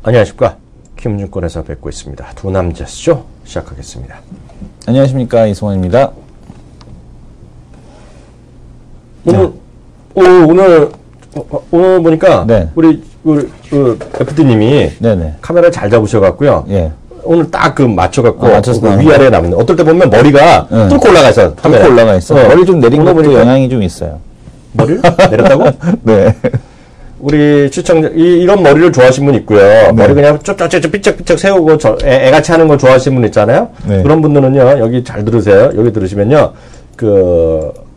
안녕하십니까. 김증권에서 뵙고 있습니다. 두 남자쇼 시작하겠습니다. 안녕하십니까. 이승원입니다. 오늘 보니까 네. 우리 FD님이 네네. 카메라를 잘 잡으셔갖고요. 예. 오늘 딱 맞춰갖고 맞춰서 그 위아래에 남는. 어떨 때 보면 머리가 뚫고 올라가 있어. 뚫고 올라가 있어. 머리 좀 내린 것도 보니까 영향이 좀 있어요. 머리를 내렸다고? 네. 우리 시청자 이런 머리를 좋아하시는 분 있고요. 네. 머리 그냥 쭉쭉쭉 삐쩍삐쩍 세우고 애같이 하는 걸 좋아하시는 분 있잖아요. 네. 그런 분들은요. 여기 잘 들으세요. 여기 들으시면요.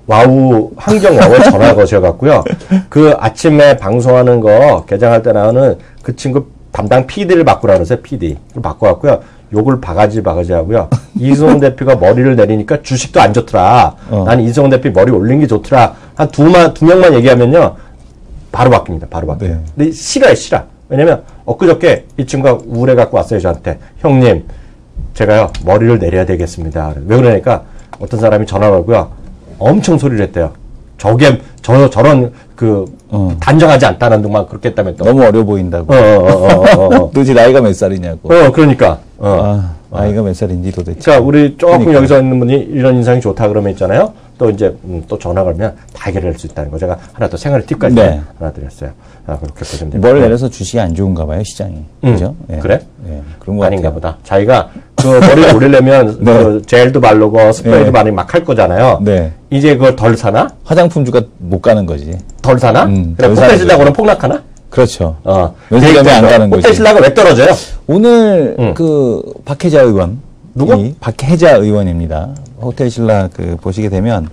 와우 환경 와우에 전화 거셔갖고요. 그 아침에 방송하는 거 개장할 때 나오는 그 친구 담당 PD를 바꾸라 그러세요. PD를 바꿔갖고요. 욕을 바가지 하고요. 이승원 대표가 머리를 내리니까 주식도 안 좋더라. 나는 이승원 대표 머리 올린 게 좋더라. 한 두 명만 얘기하면요. 바로 바뀝니다. 바로 바뀌어요. 네. 근데 싫어. 왜냐면 엊그저께 이 친구가 우울해 갖고 왔어요. 저한테. 형님, 제가요 머리를 내려야 되겠습니다. 왜 그러니까 어떤 사람이 전화 걸고요. 엄청 소리를 했대요. 저런 단정하지 않다는 둥만 그렇게 했다며 또. 너무 어려 보인다고. 도대체 나이가 몇 살이냐고. 그러니까. 나이가 몇 살인지 도대체. 자, 우리 조금 여기서 있는 분이 이런 인상이 좋다 그러면 있잖아요. 또 이제 또 전화 걸면 다 해결할 수 있다는 거 제가 하나 더 생활 팁까지 하나 드렸어요. 그렇게 보시면 됩니다. 뭘 내려서 주식이 안 좋은가 봐요, 시장이. 그죠? 예. 그래? 예. 그런 거 아닌가 같아요. 보다. 자기가 머리를 올리려면 네. 젤도 바르고 스프레이도 많이 막 할 거잖아요. 네. 이제 그걸 덜 사나? 화장품주가 못 가는 거지. 덜 사나? 그래, 호텔신라고는 폭락하나? 그렇죠. 면세점에 안 가는 거지. 호텔신라가 왜 떨어져요? 오늘 박혜자 의원. 누구? 박혜자 의원입니다. 호텔신라 보시게 되면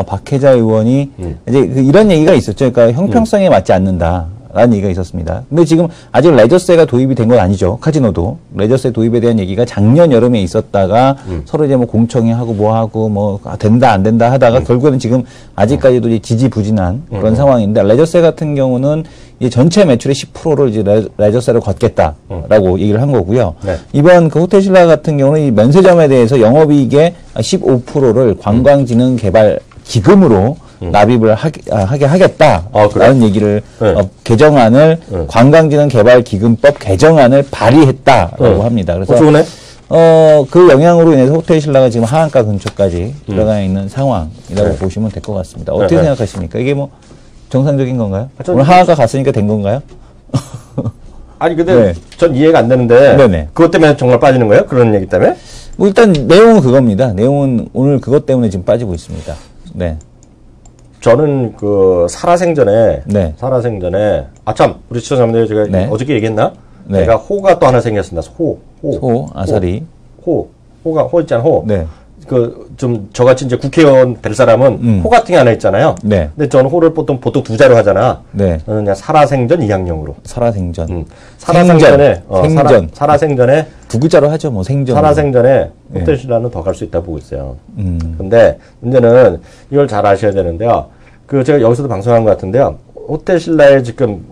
박혜자 의원이 이제 이런 얘기가 있었죠. 그러니까 형평성에 맞지 않는다라는 얘기가 있었습니다. 근데 지금 아직 레저세가 도입이 된 건 아니죠. 카지노도 레저세 도입에 대한 얘기가 작년 여름에 있었다가 서로 이제 뭐 공청회하고 뭐하고 된다 안 된다 하다가 결국에는 지금 아직까지도 이제 지지부진한 그런 상황인데 레저세 같은 경우는 이 전체 매출의 10%를 이제 레저세를 걷겠다라고 얘기를 한 거고요. 네. 이번 호텔신라 같은 경우는 이 면세점에 대해서 영업이익의 15%를 관광진흥개발 기금으로 납입을 하게 하겠다라는 얘기를 개정안을 관광진흥개발기금법 개정안을 발의했다라고 합니다. 그래서 좋네. 그 영향으로 인해서 호텔신라가 지금 하한가 근처까지 들어가 있는 상황이라고 보시면 될 것 같습니다. 어떻게 생각하십니까? 이게 뭐 정상적인 건가요? 오늘 하한가 갔으니까 된 건가요? 아니 근데 전 이해가 안 되는데 네네. 그것 때문에 정말 빠지는 거예요? 그런 얘기 때문에? 뭐 일단 내용은 그겁니다. 내용은 오늘 그것 때문에 지금 빠지고 있습니다. 네. 저는 살아생전에 아참 우리 시청자분들 제가 어저께 얘기했나? 내가 호가 또 하나 생겼습니다. 호 아사리. 호 있잖아. 호. 네. 저같이 이제 국회의원 될 사람은 호 같은 게 하나 있잖아요. 네. 근데 저는 호를 보통 두 자로 하잖아. 네. 저는 그냥 살아생전 이항용으로. 살아생전. 살아생전에. 생전. 살아생전에. 두 글자로 하죠, 뭐, 생전. 살아생전에 호텔신라는 더 갈 수 있다고 보고 있어요. 근데 문제는 이걸 잘 아셔야 되는데요. 제가 여기서도 방송한 것 같은데요. 호텔신라의 지금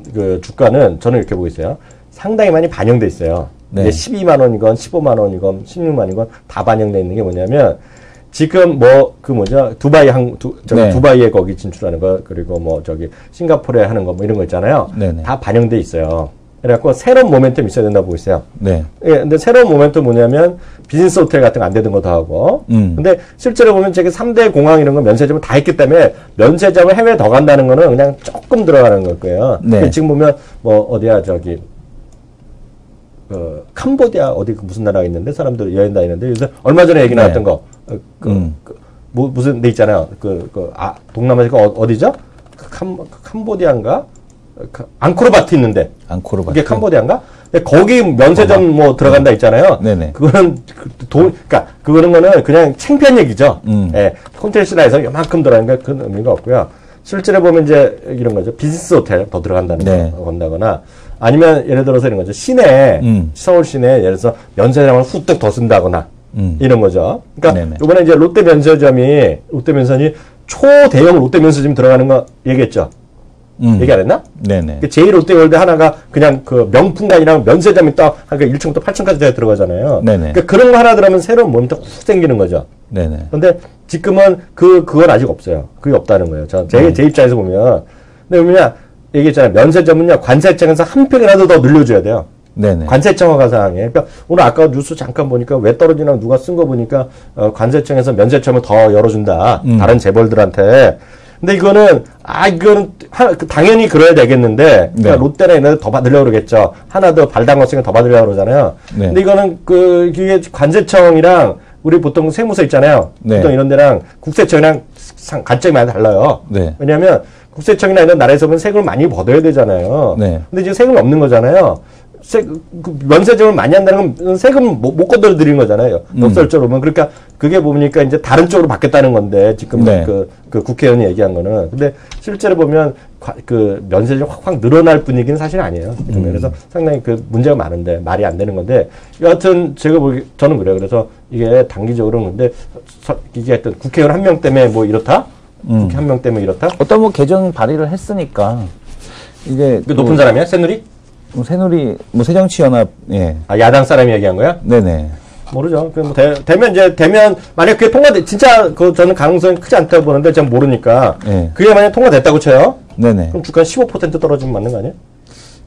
주가는 저는 이렇게 보고 있어요. 상당히 많이 반영돼 있어요. 네. 12만 원이건 15만 원이건 16만 원이건 다 반영돼 있는 게 뭐냐면 지금 두바이에 거기 진출하는 거 그리고 싱가포르에 하는 거 이런 거 있잖아요. 네네. 다 반영돼 있어요. 그래갖고 새로운 모멘텀이 있어야 된다고 보고 있어요. 네. 예, 근데 새로운 모멘텀 뭐냐면 비즈니스 호텔 같은 거 안 되던 거 더 하고. 근데 실제로 보면 저기 3대 공항 이런 거 면세점을 다 했기 때문에 면세점을 해외 더 간다는 거는 그냥 조금 들어가는 걸 거예요. 네. 지금 보면 어디야 캄보디아 어디 무슨 나라가 있는데 사람들 여행 다니는데 요새 얼마 전에 얘기 나왔던 거 무슨 데 있잖아요. 동남아시아 어디죠? 캄보디아인가? 앙코르바트 있는데. 앙코르바트. 이게 캄보디아인가? 근데 거기 면세점 들어간다 있잖아요. 네네. 그거는 그거는 그냥 창피한 얘기죠. 예. 호텔신라에서 요만큼 들어가니까 그런 의미가 없고요. 실제로 보면 이제 이런 거죠. 비즈니스 호텔 더 들어간다는 거 건다거나 아니면 예를 들어서 이런 거죠. 서울 시내 예를 들어서 면세점을 후딱 더 쓴다거나 이런 거죠. 그러니까 이번에 이제 롯데면선이 초대형 롯데면세점 들어가는 거 얘기했죠. 얘기 안 했나? 네네. 제1롯데월드 하나가 그냥 명품가 아니라 면세점이 딱, 1층부터 8층까지 들어가잖아요. 네네. 그러니까 그런 거 하나 들어가면 새로운 모멘텀 훅 생기는 거죠. 네네. 근데 지금은 그건 아직 없어요. 그게 없다는 거예요. 제 입장에서 보면. 근데 뭐냐, 얘기했잖아요. 면세점은요, 관세 입장에서 한 평이라도 더 늘려줘야 돼요. 네네. 관세청 허가사항에. 그러니까 오늘 아까 뉴스 잠깐 보니까 왜 떨어지나 누가 쓴 거 보니까 관세청에서 면세점을 더 열어준다. 다른 재벌들한테. 근데 이거는 당연히 그래야 되겠는데 그러니까 네. 롯데나 이런 데 더 받으려고 그러겠죠. 하나 더 발당했으니까 더 받으려고 그러잖아요. 네. 근데 이거는 이게 관세청이랑 우리 보통 세무서 있잖아요. 네. 보통 이런 데랑 국세청이랑 관점이 많이 달라요. 네. 왜냐하면 국세청이나 이런 나라에서 보면 세금을 많이 받아야 되잖아요. 네. 근데 지금 세금이 없는 거잖아요. 면세점을 많이 한다는 건 세금 못 건드려 드리는 거잖아요. 역설적으로 보면. 그러니까 그게 보니까 이제 다른 쪽으로 바뀌었다는 건데, 지금 네. 그 국회의원이 얘기한 거는. 근데 실제로 보면 면세점이 확 늘어날 분위기는 사실 아니에요. 그래서 상당히 문제가 많은데, 말이 안 되는 건데, 여하튼 저는 그래요. 그래서 이게 단기적으로는 근데 이게 하여튼 국회의원 한 명 때문에 뭐 이렇다? 국회 한 명 때문에 이렇다? 어떤 개정 발의를 했으니까, 이게. 높은 사람이야? 새누리? 새누리, 새정치연합, 예. 야당 사람이 얘기한 거야? 네네. 모르죠. 되면, 만약 그게 진짜, 저는 가능성이 크지 않다고 보는데, 전 모르니까. 네. 그게 만약 통과됐다고 쳐요? 네네. 그럼 주가 15% 떨어지면 맞는 거 아니야?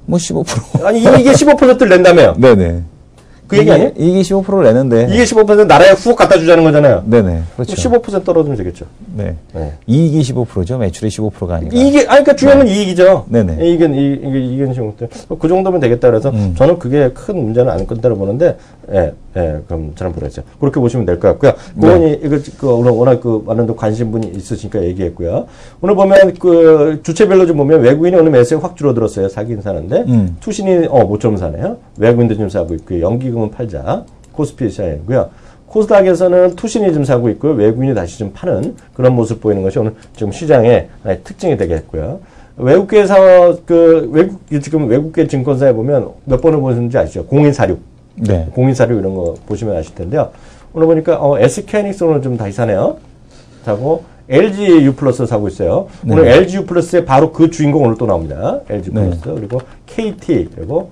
15%. 아니, 이게 15%를 낸다며요? 네네. 그 얘기 아니에요? 이게 15%를 내는데. 이게 15% 나라에 훅 갖다 주자는 거잖아요. 네네. 그렇죠. 15% 떨어지면 되겠죠. 네. 네. 이익이 15%죠. 매출이 15%가 아니라. 그러니까 주요는 네. 이익이죠. 네네. 이익은 15%. 그 정도면 되겠다 그래서 저는 그게 큰 문제는 아닐 거라고 보는데, 그럼 저는 모르겠어요. 그렇게 보시면 될 것 같고요. 고원이, 오늘 워낙 많은 관심 분이 있으시니까 얘기했고요. 오늘 보면 주체별로 좀 보면 외국인이 오늘 매수가 확 줄어들었어요. 사긴 사는데. 투신이, 모처럼 사네요. 외국인도 좀 사고 있고요. 연기금은 팔자. 코스피 시장이고요. 코스닥에서는 투신이 좀 사고 있고요. 외국인이 다시 좀 파는 그런 모습 보이는 것이 오늘 지금 시장의 하나의 특징이 되겠고요. 외국계에서 지금 외국계 증권사에 보면 몇 번을 보셨는지 아시죠? 0146. 네. 0146 이런 거 보시면 아실 텐데요. 오늘 보니까 SK하이닉스 오늘 좀 다시 사네요. 사고 LG U 플러스 사고 있어요. 네. 오늘 LG U 플러스의 바로 그 주인공 오늘 또 나옵니다. LG U 플러스. 네. 그리고 KT 그리고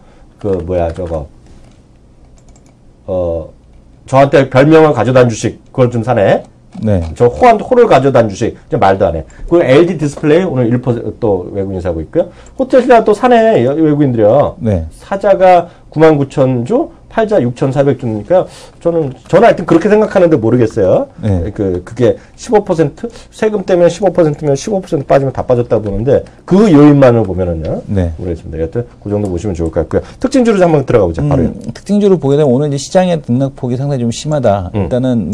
저한테 별명을 가져다준 주식 그걸 좀 사네. 네. 저 호를 가져다준 주식 말도 안 해. 그리고 LG 디스플레이 오늘 1% 또 외국인 사고 있고요. 호텔신라 또 사네 외국인들이요. 네. 사자가 99,000주, 팔자 6,400주니까 저는 하여튼 그렇게 생각하는데 모르겠어요. 네. 그게 15% 세금 때문에 15%면 15% 빠지면 다 빠졌다고 보는데 그 요인만을 보면은요. 네. 모르겠습니다. 여튼 그 정도 보시면 좋을 것 같고요. 특징주로 한번 들어가 보자. 바로. 특징주로 보게 되면 오늘 이제 시장의 등락폭이 상당히 좀 심하다. 일단은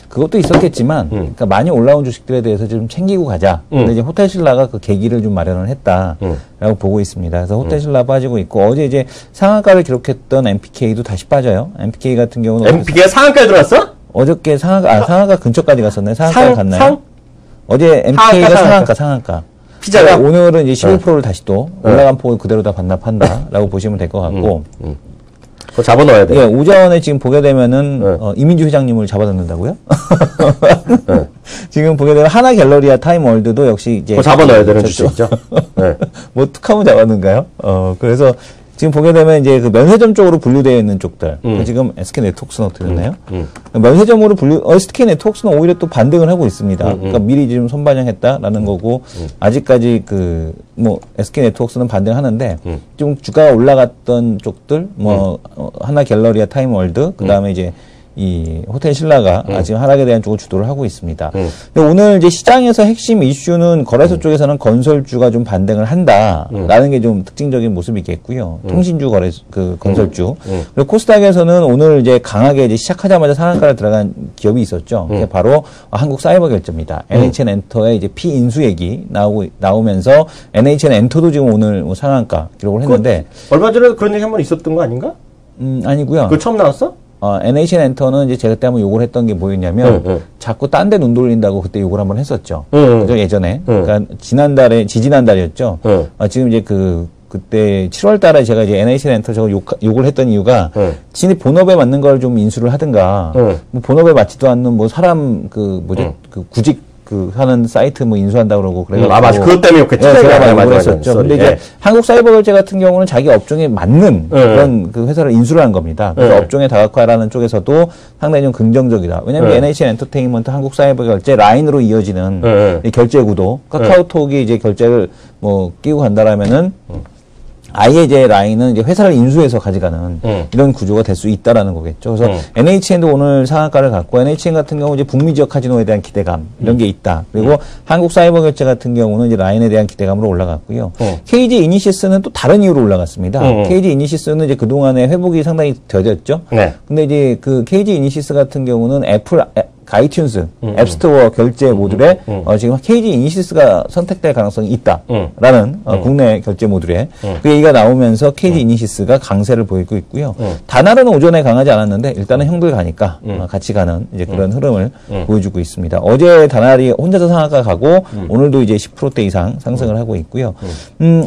그것도 있었겠지만, 그러니까 많이 올라온 주식들에 대해서 좀 챙기고 가자. 근데 이제 호텔신라가 그 계기를 좀 마련을 했다라고 보고 있습니다. 그래서 호텔신라 빠지고 있고 어제 이제 상한가를 기록했던 MPK도 다시 빠져요. MPK 같은 경우는 MPK가 상한가에 들어왔어? 어저께 상한가 근처까지 갔었네. 상한가 갔나요? 어제 MPK가 상한가. 피자가 오늘은 이제 15%를 다시 또 올라간 폭을 그대로 다 반납한다라고 보시면 될 것 같고. 그거 잡아 넣어야 돼. 예, 오전에 지금 보게 되면은 이민주 회장님을 잡아 넣는다고요? 지금 보게 되면 하나갤러리아 타임월드도 역시 이제 그거 잡아 넣어야 되는 주식이죠. 네. 툭하면 잡았는가요? 그래서 지금 보게 되면 이제 면세점 쪽으로 분류되어 있는 쪽들. 지금 SK네트워크스는 어떻게 됐나요? 면세점으로 SK네트워크스는 오히려 또 반등을 하고 있습니다. 그러니까 미리 좀 선반영했다라는 거고, 아직까지 SK네트워크스는 반등하는데, 좀 주가가 올라갔던 쪽들, 하나갤러리아 타임월드, 그 다음에 이제 이 호텔신라가 지금 하락에 대한 쪽을 주도를 하고 있습니다. 근데 오늘 이제 시장에서 핵심 이슈는 거래소 쪽에서는 건설주가 좀 반등을 한다라는 게 좀 특징적인 모습이겠고요. 통신주 건설주. 그리고 코스닥에서는 오늘 이제 강하게 이제 시작하자마자 상한가를 들어간 기업이 있었죠. 그게 바로 한국사이버결제입니다. NHN엔터의 이제 피인수액이 나오면서 NHN엔터도 지금 오늘 상한가 기록을 했는데 얼마 전에 그런 얘기 한번 있었던 거 아닌가? 아니고요. 그거 처음 나왔어? NHN엔터는 이제 제가 그때 한번 욕을 했던 게 뭐였냐면, 자꾸 딴 데 눈 돌린다고 그때 욕을 한번 했었죠. 그죠? 예전에. 그러니까 지난달이었죠. 지금 이제 그때 7월 달에 제가 이제 NHN엔터 저거 욕을 했던 이유가, 진이 본업에 맞는 걸 좀 인수를 하든가, 본업에 맞지도 않는 사람, 구직, 하는 사이트 인수한다 그러고 그래가지고. 맞아. 그것 때문에 욕했지. 네, 제가 많이 했었죠. 근데 이제 한국사이버결제 같은 경우는 자기 업종에 맞는 그런 회사를 인수를 한 겁니다. 그래서 업종의 다각화라는 쪽에서도 상당히 좀 긍정적이다. 왜냐면 NHN엔터테인먼트 한국사이버결제 라인으로 이어지는 이 결제 구도, 카카오톡이 이제 결제를 끼고 간다라면은 아예 이제 라인은 이제 회사를 인수해서 가져가는 이런 구조가 될 수 있다라는 거겠죠. 그래서 NHN도 오늘 상한가를 갖고 NHN 같은 경우 이제 북미 지역 카지노에 대한 기대감 이런 게 있다. 그리고 한국사이버결제 같은 경우는 이제 라인에 대한 기대감으로 올라갔고요. KG 이니시스는 또 다른 이유로 올라갔습니다. KG 이니시스는 이제 그동안에 회복이 상당히 더뎠죠. 네. 근데 이제 그 KG 이니시스 같은 경우는 애플 아이튠즈, 앱스토어 결제 모듈에 지금 KG 이니시스가 선택될 가능성이 있다라는 국내 결제 모듈에 그 얘기가 나오면서 KG 이니시스가 강세를 보이고 있고요. 다날은 오전에 강하지 않았는데 일단은 형들 가니까 같이 가는 이제 그런 흐름을 보여주고 있습니다. 어제 다날이 혼자서 상한가 가고 오늘도 이제 10%대 이상 상승을 하고 있고요.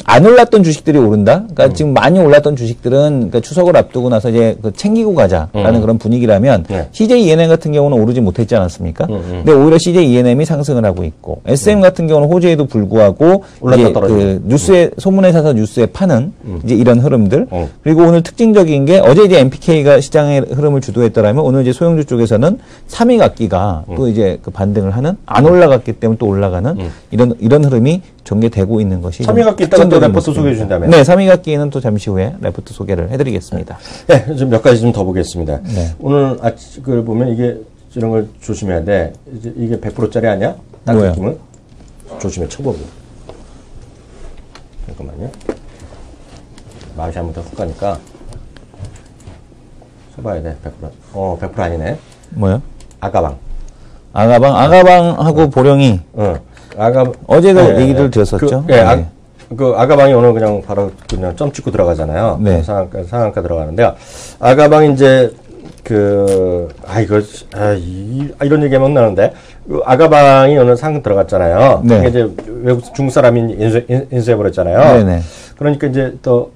안 올랐던 주식들이 오른다. 그러니까 지금 많이 올랐던 주식들은 그러니까 추석을 앞두고 나서 이제 그 챙기고 가자라는 그런 분위기라면 CJ ENM 같은 경우는 오르지 못했지 않았습니까? 근데 오히려 CJ ENM이 상승을 하고 있고 SM 같은 경우는 호재에도 불구하고 이제 그 뉴스에 소문에 사서 뉴스에 파는 이제 이런 흐름들 그리고 오늘 특징적인 게 어제 이제 MPK가 시장의 흐름을 주도했더라면 오늘 이제 소형주 쪽에서는 3위각기가 또 이제 그 반등을 하는 안 올라갔기 때문에 또 올라가는 이런 흐름이 전개되고 있는 것이 3위각기 이따가 또 레포트 소개해 주신다면 네, 3위각기는 또 잠시 후에 레포트 소개를 해드리겠습니다. 네, 좀 몇 가지 좀 더 보겠습니다. 네. 오늘 그걸 보면 이게 이런 걸 조심해야 돼. 이게 100%짜리 아니야? 딱 느낌은? 조심해, 쳐보고. 잠깐만요. 맛이 한번 더 훅 가니까. 쳐봐야 돼, 100%. 100% 아니네. 뭐요? 아가방. 아가방하고 보령이. 어제도 얘기를 드렸었죠. 그 아가방이 오늘 그냥 바로 그냥 점 찍고 들어가잖아요. 네. 상한가 들어가는데요. 아가방이 이제 이런 얘기하면 나는데, 아가방이 오늘 상승 들어갔잖아요. 네. 이게 이제 외국 중국 사람이 인수해버렸잖아요. 네네. 그러니까 이제 또,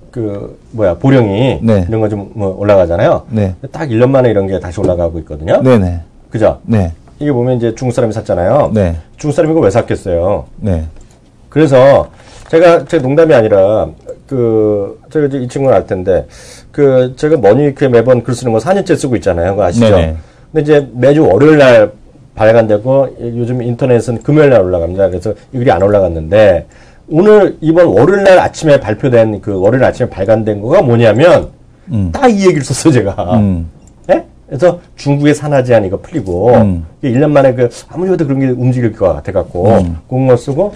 보령이, 네. 이런 거 좀 올라가잖아요. 네. 딱 1년 만에 이런 게 다시 올라가고 있거든요. 네네. 그죠? 네. 이게 보면 이제 중국 사람이 샀잖아요. 네. 중국 사람이 이거 왜 샀겠어요? 네. 그래서, 제가 농담이 아니라, 제가 이제 이 친구는 알 텐데, 제가 머니위크에 매번 글 쓰는 거 4년째 쓰고 있잖아요. 그거 아시죠? 네네. 근데 이제 매주 월요일 날 발간되고, 요즘 인터넷은 금요일 날 올라갑니다. 그래서 이 글이 안 올라갔는데, 이번 월요일 날 아침에 발표된 월요일 아침에 발간된 거가 뭐냐면, 딱 이 얘기를 썼어, 제가. 예? 그래서 중국의 산화 제한 이거 풀리고, 1년 만에 아무리 해도 그런 게 움직일 것 같아갖고, 그런 거 쓰고,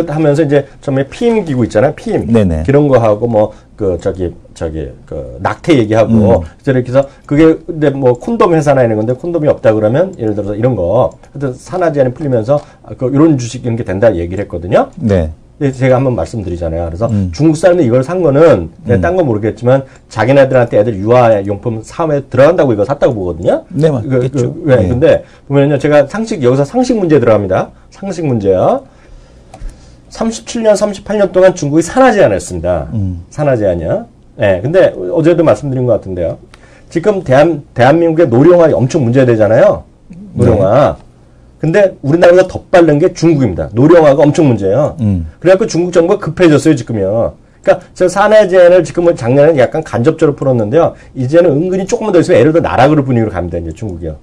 하면서 이제 처음에 피임 기구 있잖아요, 피임. 네네. 그런 거 하고, 낙태 얘기하고, 이렇게 해서, 근데 콘돔 회사나 이런 건데, 콘돔이 없다 그러면, 예를 들어서 이런 거, 하여튼 산화 제한이 풀리면서, 이런 주식 이런 게 된다 얘기를 했거든요. 네. 제가 한번 말씀드리잖아요. 그래서 중국 사람들이 이걸 산 거는 딴 건 모르겠지만 자기네들한테 애들 유아용품 사업에 들어간다고 이거 샀다고 보거든요. 네, 맞겠죠. 네. 근데 보면요, 제가 여기서 상식 문제 들어갑니다. 상식 문제요. 37년, 38년 동안 중국이 산화 제한을 했습니다. 산화 제한이요. 네, 근데 어제도 말씀드린 것 같은데요. 지금 대한민국의 노령화 엄청 문제되잖아요. 노령화. 네. 근데 우리나라보다 더 빠른 게 중국입니다. 노령화가 엄청 문제예요. 그래갖고 중국 정부가 급해졌어요, 지금요. 그러니까 저 산화 제한을 지금은 작년에 약간 간접적으로 풀었는데요. 이제는 은근히 조금만 더 있으면 예를 들어 나락으로 분위기로 갑니다, 이제 중국이요.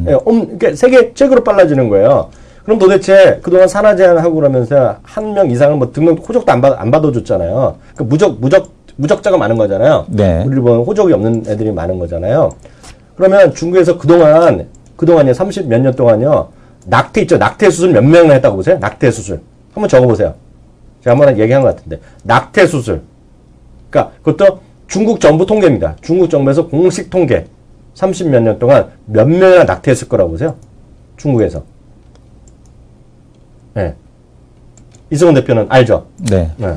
예, 그러니까 세계 최고로 빨라지는 거예요. 그럼 도대체 그동안 산화 제한하고 그러면서 한 명 이상은 등록 호적도 안 받아줬잖아요. 그러니까 무적자가 많은 거잖아요. 네. 우리를 보면 호적이 없는 애들이 많은 거잖아요. 그러면 중국에서 그동안요, 30 몇 년 동안요, 낙태 있죠? 낙태 수술 몇 명이나 했다고 보세요? 낙태 수술. 한번 적어보세요. 제가 한번 얘기한 것 같은데. 낙태 수술. 그러니까 그것도 중국 정부 통계입니다. 중국 정부에서 공식 통계. 30 몇 년 동안 몇 명이나 낙태했을 거라고 보세요. 중국에서. 네. 이승훈 대표는 알죠? 네. 네.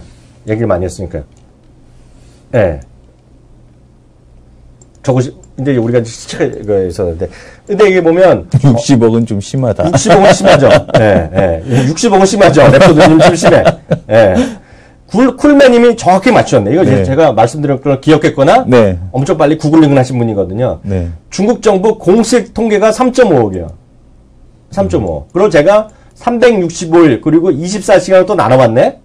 얘기를 많이 했으니까요. 네. 이제 우리가 시체가 있었는데. 근데 이게 보면. 60억은 좀 심하다. 60억은 심하죠. 예, 예. 60억은 심하죠. 랩소드님 좀 심해. 예. 쿨맨님이 정확히 맞추셨네. 이거 네. 제가 말씀드린 걸 기억했거나. 네. 엄청 빨리 구글링을 하신 분이거든요. 네. 중국 정부 공식 통계가 3.5억이에요. 3.5억. 그리고 제가 365일, 그리고 24시간을 또 나눠봤네.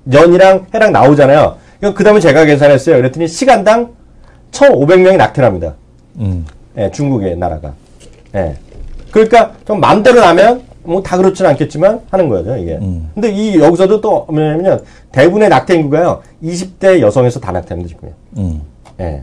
년이랑 해랑 나오잖아요. 그 다음에 제가 계산했어요. 그랬더니 시간당 1,500명이 낙태랍니다. 예, 중국의 나라가. 예. 그러니까 좀 마음대로 나면 뭐 다 그렇지는 않겠지만 하는 거죠, 이게. 근데 여기서도 또 뭐냐면 대부분의 낙태 인구가요, 20대 여성에서 다 낙태합니다, 지금. 예.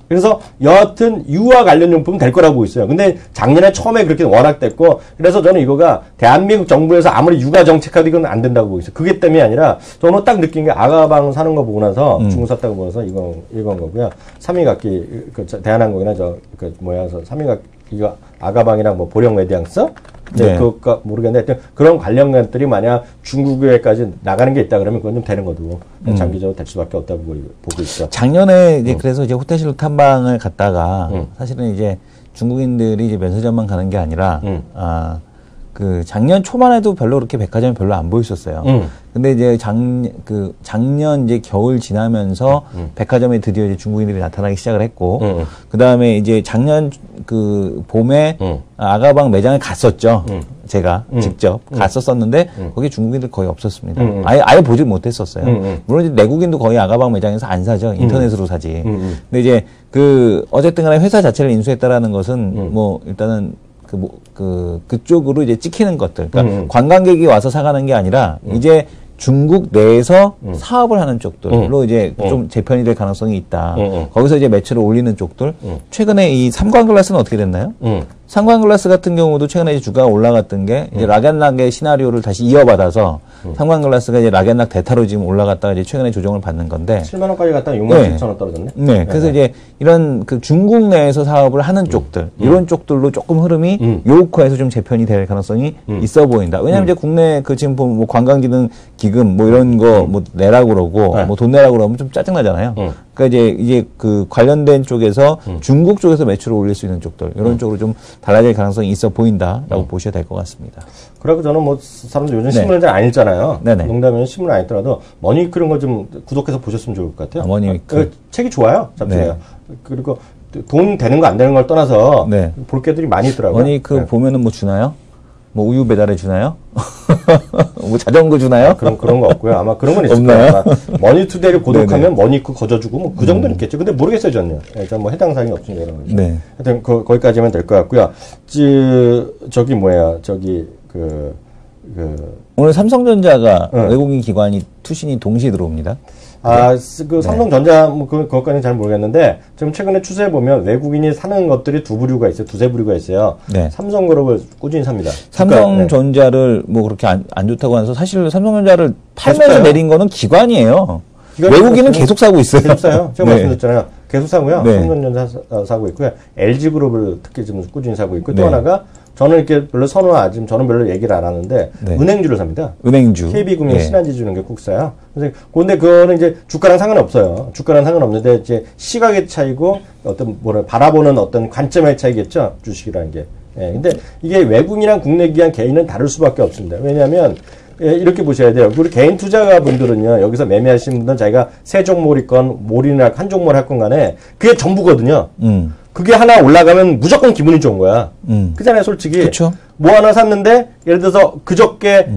그래서 여하튼 유아 관련 용품은 될 거라고 보고 있어요. 근데 작년에 처음에 그렇게 워낙 됐고, 그래서 저는 이거가 대한민국 정부에서 아무리 육아 정책하도 이건 안 된다고 보고 있어요. 그게 때문이 아니라 저는 딱 느낀 게 아가방 사는 거 보고 나서 중국 샀다고 보면서 이건 거고요. 3위 각기 대한항공이나 3위 각기 이거 아가방이랑 뭐 보령 웨디앙스 네. 그거 모르겠는데 그런 관련 것들이 만약 중국에까지 나가는 게 있다 그러면 그건 좀 되는 거고 장기적으로 될 수밖에 없다고 보고 있죠. 작년에 이제 그래서 이제 호텔실로 탐방을 갔다가 사실은 이제 중국인들이 이제 면세점만 가는 게 아니라 그 작년 초만 해도 별로 그렇게 백화점이 별로 안 보였었어요. 근데 이제 작년 이제 겨울 지나면서 백화점에 드디어 이제 중국인들이 나타나기 시작을 했고, 그 다음에 이제 작년 그 봄에 아가방 매장에 갔었죠. 제가 직접 갔었었는데 거기 중국인들 거의 없었습니다. 아예 보질 못했었어요. 물론 이제 내국인도 거의 아가방 매장에서 안 사죠. 인터넷으로 사지. 근데 이제 어쨌든 간에 회사 자체를 인수했다라는 것은 뭐 일단은 그쪽으로 이제 찍히는 것들. 그러니까 관광객이 와서 사가는 게 아니라 이제 중국 내에서 사업을 하는 쪽들로 이제 좀 재편이 될 가능성이 있다. 거기서 이제 매출을 올리는 쪽들. 최근에 이 삼광글라스는 어떻게 됐나요? 삼광글라스 같은 경우도 최근에 이제 주가가 올라갔던 게 이제 락앤락의 시나리오를 다시 이어받아서 삼광글라스가 이제 락앤락 대타로 지금 올라갔다가 이제 최근에 조정을 받는 건데 7만 원까지 갔다가 6만 7천 원 떨어졌네. 네. 그래서 이제 이런 그 중국 내에서 사업을 하는 쪽들 이런 쪽들로 조금 흐름이 요코에서 좀 재편이 될 가능성이 있어 보인다. 왜냐하면 이제 국내 지금 뭐 관광기능 기금 뭐 이런 거 뭐 내라고 그러고 뭐 돈 내라고 그러면 좀 짜증나잖아요. 그러니까 이제 그 관련된 쪽에서 중국 쪽에서 매출을 올릴 수 있는 쪽들 이런 쪽으로 좀 달라질 가능성이 있어 보인다라고 보셔야 될 것 같습니다. 그리고 저는 뭐 사람들 요즘 신문을 잘 안 읽잖아요. 네네. 농담이면 신문 안 읽더라도 머니위크 이런 거 좀 구독해서 보셨으면 좋을 것 같아요. 머니위크 책이 좋아요. 잡지가요. 네. 그리고 돈 되는 거 안 되는 걸 떠나서 네. 볼 게들이 많이 있더라고요. 머니위크 네. 보면은 뭐 주나요? 뭐 우유 배달해 주나요? 뭐 자전거 주나요? 그런 거 없고요. 아마 그런 건 있을 거예요. 머니투데이를 고독하면 머니위크 거저주고 뭐 그 정도는 있겠죠. 근데 모르겠어요, 저는요. 일단 뭐 해당 사항이 없으니까 이런 거죠. 네. 하여튼 거기까지만 될 것 같고요. 저기 뭐야, 오늘 삼성전자가 외국인 기관이 투신이 동시에 들어옵니다. 삼성전자, 그것까지는 잘 모르겠는데, 지금 최근에 추세에 보면 외국인이 사는 것들이 두세 부류가 있어요. 네. 삼성그룹을 꾸준히 삽니다. 삼성전자를 뭐 그렇게 안 좋다고 해서 사실 삼성전자를 팔면서 내린 거는 기관이에요. 외국인은 계속 사고 있어요. 계속 사요. 제가 말씀드렸잖아요. 계속 사고요. 삼성전자 사고 있고요. LG그룹을 특히 지금 꾸준히 사고 있고, 또 하나가 저는 이렇게 별로 선호하지, 저는 별로 얘기를 안 하는데, 은행주를 삽니다. 은행주. KB금융 신한지 주는 게 국사야. 근데 그거는 이제 주가랑 상관없어요. 주가랑 상관없는데, 이제 시각의 차이고, 바라보는 어떤 관점의 차이겠죠. 주식이라는 게. 예. 근데 이게 외국인이랑 국내 기관 개인은 다를 수밖에 없습니다. 왜냐면, 이렇게 보셔야 돼요. 우리 개인 투자가분들은요, 여기서 매매하시는 분들은 자기가 세 종목이건, 몰이나 한 종목을 할 건 간에, 그게 전부거든요. 그게 하나 올라가면 무조건 기분이 좋은 거야. 그잖아요, 솔직히. 그쵸. 뭐 하나 샀는데, 예를 들어서 그저께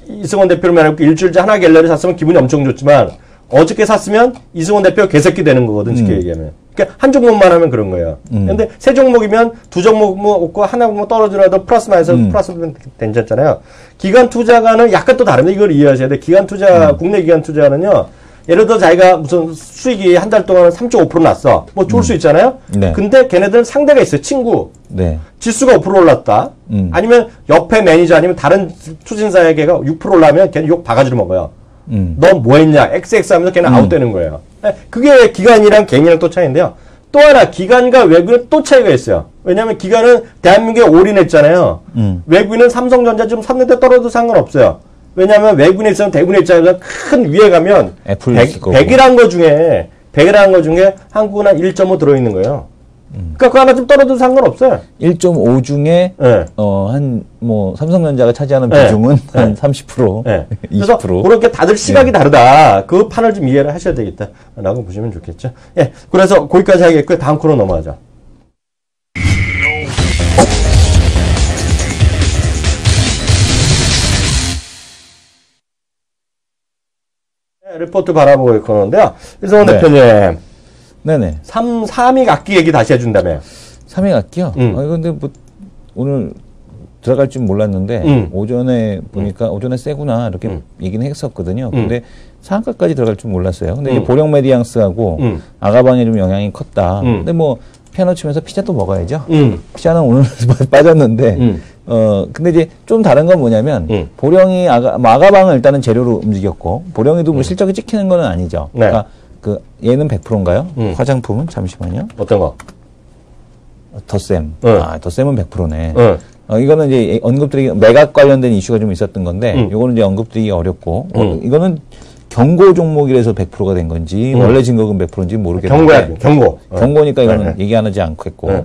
이승원 대표를 말하고 일주일째 하나 갤러리 샀으면 기분이 엄청 좋지만, 어저께 샀으면 이승원 대표 개새끼 되는 거거든, 쉽게 얘기하면. 그러니까 한 종목만 하면 그런 거예요. 근데 세 종목이면 두 종목 없고 하나 뭐 떨어지더라도 플러스 괜찮잖아요. 기관 투자가는 약간 또 다릅니다. 이걸 이해하셔야 돼. 기관 투자, 국내 기관 투자는요, 예를 들어 자기가 무슨 수익이 한 달 동안 3.5% 났어. 뭐 좋을 수 있잖아요? 네. 근데 걔네들은 상대가 있어요. 친구. 네. 지수가 5% 올랐다. 아니면 옆에 매니저 아니면 다른 투신사에게가 6% 올라면 걔는 욕 바가지로 먹어요. 너 뭐 했냐? XX 하면서 걔는 아웃되는 거예요. 그게 기관이랑 개인이랑 또 차이인데요. 또 하나, 기관과 외국인은 또 차이가 있어요. 왜냐하면 기관은 대한민국에 올인했잖아요. 외국인은 삼성전자 좀 샀는데 떨어져도 상관없어요. 왜냐하면 외국인에 있으면 대국인의 입장에서 큰 위에 가면 100이라는 거 중에 한국은 한 1.5 들어있는 거예요. 그러니까 그거 하나 좀 떨어져도 상관없어요. 1.5 중에 삼성전자가 차지하는 비중은 한 30%, 20%. 그래서 그렇게 다들 시각이 다르다. 그 판을 좀 이해를 하셔야 되겠다라고 보시면 좋겠죠. 예, 그래서 거기까지 하겠고요. 다음 코너 넘어가죠. 리포트 바라보고 있는데요. 이성원 대표님. 네네. 3위 악기 얘기 다시 해준다며요. 3위 악기요? 근데 뭐, 오늘 들어갈 줄 몰랐는데 오전에 보니까 오전에 세구나 이렇게 얘기는 했었거든요. 근데 상한가까지 들어갈 줄 몰랐어요. 근데 이제 보령 메디앙스하고 아가방에 좀 영향이 컸다. 근데 뭐 피아노 치면서 피자도 먹어야죠. 피자는 오늘 빠졌는데 근데 이제 좀 다른 건 뭐냐면 보령이 아가방은 일단은 재료로 움직였고 보령이도 뭐 실적이 찍히는 건 아니죠. 네. 그러니까 그 얘는 100%인가요? 화장품은 잠시만요. 어떤 거? 더쌤. 더쌤은 100%네. 이거는 이제 언급드리기, 매각 관련된 이슈가 좀 있었던 건데, 요거는 이제 언급드리기 어렵고, 이거는 경고 종목이라서 100%가 된 건지, 원래 증거금 100%인지 모르겠는데. 경고. 경고니까 이거는 얘기 안 하지 않겠고.